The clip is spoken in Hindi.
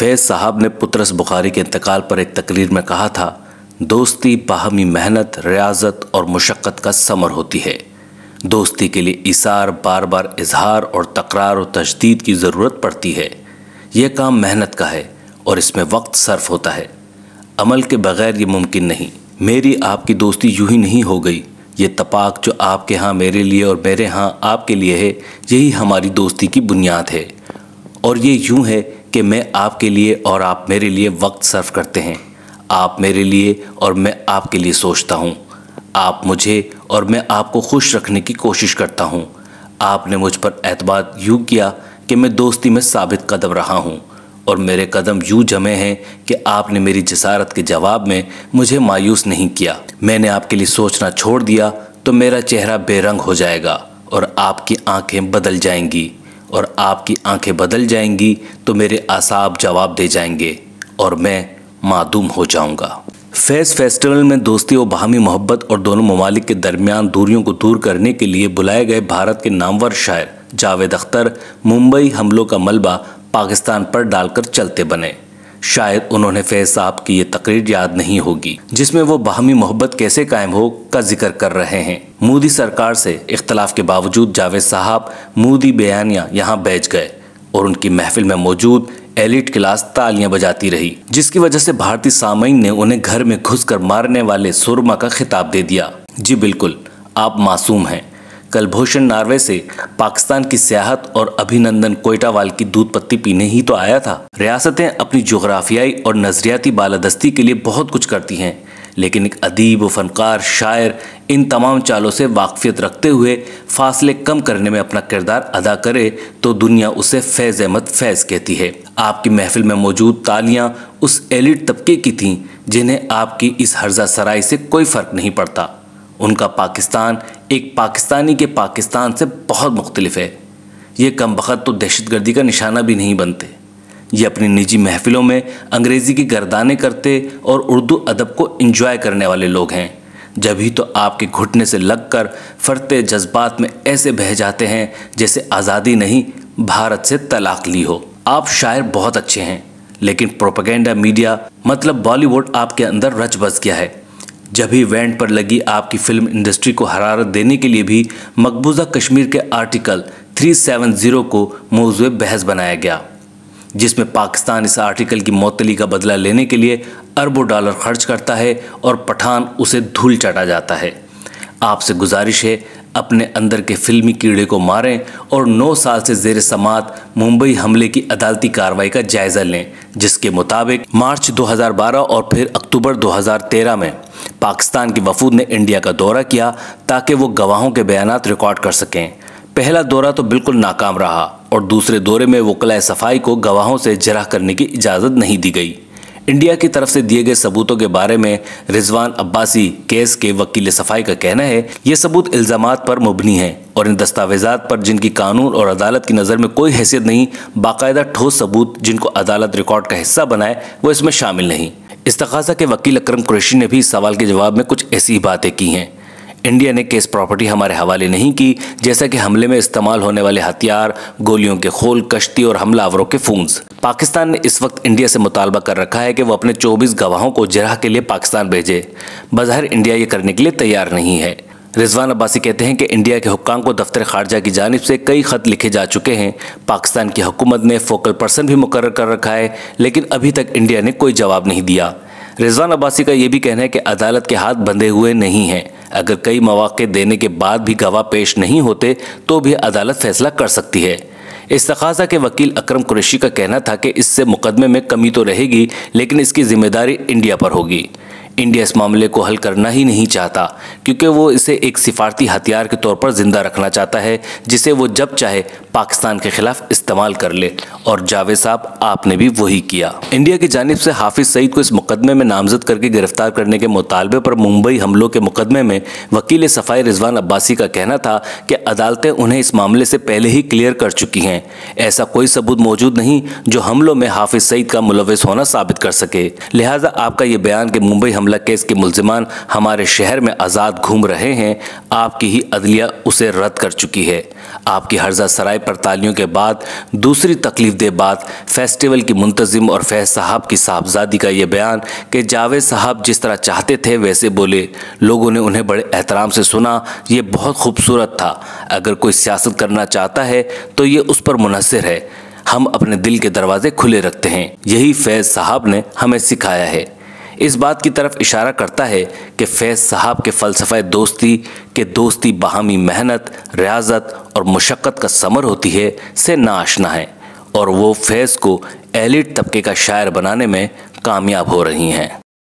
फैज़ साहब ने पुत्रस बुखारी के इंतकाल पर एक तकरीर में कहा था, दोस्ती बाहमी मेहनत, रियाजत और मुशक्क़त का समर होती है। दोस्ती के लिए इसार, बार बार इजहार और तकरार और तशदीद की ज़रूरत पड़ती है। यह काम मेहनत का है और इसमें वक्त सर्फ होता है। अमल के बग़ैर ये मुमकिन नहीं। मेरी आपकी दोस्ती यूं ही नहीं हो गई। ये तपाक जो आपके यहाँ मेरे लिए और मेरे यहाँ आपके लिए है, यही हमारी दोस्ती की बुनियाद है। और ये यूं है कि मैं आपके लिए और आप मेरे लिए वक्त सर्फ करते हैं। आप मेरे लिए और मैं आपके लिए सोचता हूँ। आप मुझे और मैं आपको खुश रखने की कोशिश करता हूँ। आपने मुझ पर एतबार यूँ किया कि मैं दोस्ती में साबित कदम रहा हूँ और मेरे कदम यूँ जमे हैं कि आपने मेरी जसारत के जवाब में मुझे मायूस नहीं किया। मैंने आपके लिए सोचना छोड़ दिया तो मेरा चेहरा बेरंग हो जाएगा और आपकी आंखें बदल जाएंगी, और आपकी आंखें बदल जाएंगी तो मेरे आसाब जवाब दे जाएंगे और मैं मादूम हो जाऊंगा। फैज़ फेस्टिवल में दोस्ती और बाहमी मोहब्बत और दोनों ममालिक के दरमियान दूरियों को दूर करने के लिए बुलाए गए भारत के नामवर शायर जावेद अख्तर मुंबई हमलों का मलबा पाकिस्तान पर डालकर चलते बने। शायद उन्होंने फैज़ साहब की ये तकरीर याद नहीं होगी जिसमें वो बाहमी मोहब्बत कैसे कायम हो का जिक्र कर रहे हैं। मोदी सरकार से इख्तलाफ के बावजूद जावेद साहब मोदी बयानिया यहाँ बैठ गए और उनकी महफिल में मौजूद एलिट क्लास तालियां बजाती रही, जिसकी वजह से भारतीय सामईन ने उन्हें घर में घुसकर मारने वाले सुरमा का खिताब दे दिया। जी बिल्कुल, आप मासूम हैं। कलभूषण नार्वे से पाकिस्तान की सियाहत और अभिनंदन कोयटावाल की दूध पत्ती पीने ही तो आया था। रियासतें अपनी जोग्राफियाई और नजरियाती बालादस्ती के लिए बहुत कुछ करती हैं, लेकिन एक अदीब व फनकार शायर इन तमाम चालों से वाकफियत रखते हुए फासले कम करने में अपना किरदार अदा करे तो दुनिया उसे फैज़ अहमद फैज़ कहती है। आपकी महफिल में मौजूद तालियां उस एलिट तबके की थीं जिन्हें आपकी इस हर्जा सराई से कोई फ़र्क नहीं पड़ता। उनका पाकिस्तान एक पाकिस्तानी के पाकिस्तान से बहुत मुख्तलिफ है। ये कमबख्त तो दहशतगर्दी का निशाना भी नहीं बनते। ये अपनी निजी महफिलों में अंग्रेज़ी की गर्दानें करते और उर्दू अदब को इंजॉय करने वाले लोग हैं। जब ही तो आपके घुटने से लगकर फरते जज्बात में ऐसे बह जाते हैं जैसे आज़ादी नहीं भारत से तलाक ली हो। आप शायर बहुत अच्छे हैं, लेकिन प्रोपेगेंडा मीडिया मतलब बॉलीवुड आपके अंदर रच बस गया है। जब ही वेंट पर लगी आपकी फिल्म इंडस्ट्री को हरारत देने के लिए भी मकबूजा कश्मीर के आर्टिकल 370 को मौजूए बहस बनाया गया, जिसमें पाकिस्तान इस आर्टिकल की मौतली का बदला लेने के लिए अरबों डॉलर खर्च करता है और पठान उसे धूल चटा जाता है। आपसे गुजारिश है, अपने अंदर के फिल्मी कीड़े को मारें और 9 साल से ज़ेर समात मुंबई हमले की अदालती कार्रवाई का जायज़ा लें, जिसके मुताबिक मार्च 2012 और फिर अक्टूबर 2013 में पाकिस्तान की वफूद ने इंडिया का दौरा किया ताकि वो गवाहों के बयानात रिकॉर्ड कर सकें। पहला दौरा तो बिल्कुल नाकाम रहा और दूसरे दौरे में वकलाए सफाई को गवाहों से जरह करने की इजाज़त नहीं दी गई। इंडिया की तरफ से दिए गए सबूतों के बारे में रिजवान अब्बासी केस के वकील सफाई का कहना है, ये सबूत इल्ज़ामात पर मुबनी हैं और इन दस्तावेज़ात पर जिनकी कानून और अदालत की नज़र में कोई हैसियत नहीं, बाकायदा ठोस सबूत जिनको अदालत रिकॉर्ड का हिस्सा बनाए वो इसमें शामिल नहीं। इस्तग़ासा के वकील अकरम कुरैशी ने भी इस सवाल के जवाब में कुछ ऐसी ही बातें की हैं। इंडिया ने केस प्रॉपर्टी हमारे हवाले नहीं की, जैसा कि हमले में इस्तेमाल होने वाले हथियार, गोलियों के खोल, कश्ती और हमलावरों के फूंस। पाकिस्तान ने इस वक्त इंडिया से मुतालबा कर रखा है कि वो अपने 24 गवाहों को जरह के लिए पाकिस्तान भेजे। बज़ाहिर इंडिया ये करने के लिए तैयार नहीं है। रिजवान अब्बासी कहते हैं कि इंडिया के हुक्काम को दफ्तर खारजा की जानिब से कई ख़त लिखे जा चुके हैं। पाकिस्तान की हुकूमत ने फोकल पर्सन भी मुकर्रर कर रखा है, लेकिन अभी तक इंडिया ने कोई जवाब नहीं दिया। रिजवान अब्बासी का ये भी कहना है कि अदालत के हाथ बंधे हुए नहीं हैं। अगर कई मौक़े देने के बाद भी गवाह पेश नहीं होते तो भी अदालत फैसला कर सकती है। इस्तग़ासा के वकील अकरम कुरैशी का कहना था कि इससे मुकदमे में कमी तो रहेगी, लेकिन इसकी जिम्मेदारी इंडिया पर होगी। इंडिया इस मामले को हल करना ही नहीं चाहता, क्योंकि वो इसे एक सिफारती हथियार के तौर पर ज़िंदा रखना चाहता है, जिसे वो जब चाहे पाकिस्तान के खिलाफ इस्तेमाल कर ले। और जावेद साहब, आपने भी वही किया। इंडिया की जानिब से हाफिज़ सईद को इस मुकदमे में नामजद करके गिरफ्तार करने के मुतालबे पर मुंबई हमलों के मुकदमे में वकील सफ़ाई रिजवान अब्बासी का कहना था कि अदालतें उन्हें इस मामले से पहले ही क्लियर कर चुकी हैं। ऐसा कोई सबूत मौजूद नहीं जो हमलों में हाफिज़ सईद का मुलव्वस होना साबित कर सके। लिहाजा आपका ये बयान कि मुंबई हमला केस के मुल्जिमान हमारे शहर में आज़ाद घूम रहे हैं, आपकी ही अदलिया उसे रद्द कर चुकी है। आपकी हर्जा सराय पर तालियों के बाद दूसरी तकलीफदेह बात फेस्टिवल की मुंतजिम और फैज़ साहब की साहबजादी का ये बयान कि जावेद साहब जिस तरह चाहते थे वैसे बोले। लोगों ने उन्हें बड़े एहतराम से सुना, ये बहुत खूबसूरत था। अगर कोई सियासत करना चाहता है तो ये उस पर मुनहसर है। हम अपने दिल के दरवाजे खुले रखते हैं, यही फैज़ साहब ने हमें सिखाया है। इस बात की तरफ इशारा करता है कि फैज़ साहब के फ़लसफ़े दोस्ती के दोस्ती बाहमी मेहनत, रियाज़त और मुशक्क़त का समर होती है से नाआशना है और वो फैज़ को एलिट तबके का शायर बनाने में कामयाब हो रही हैं।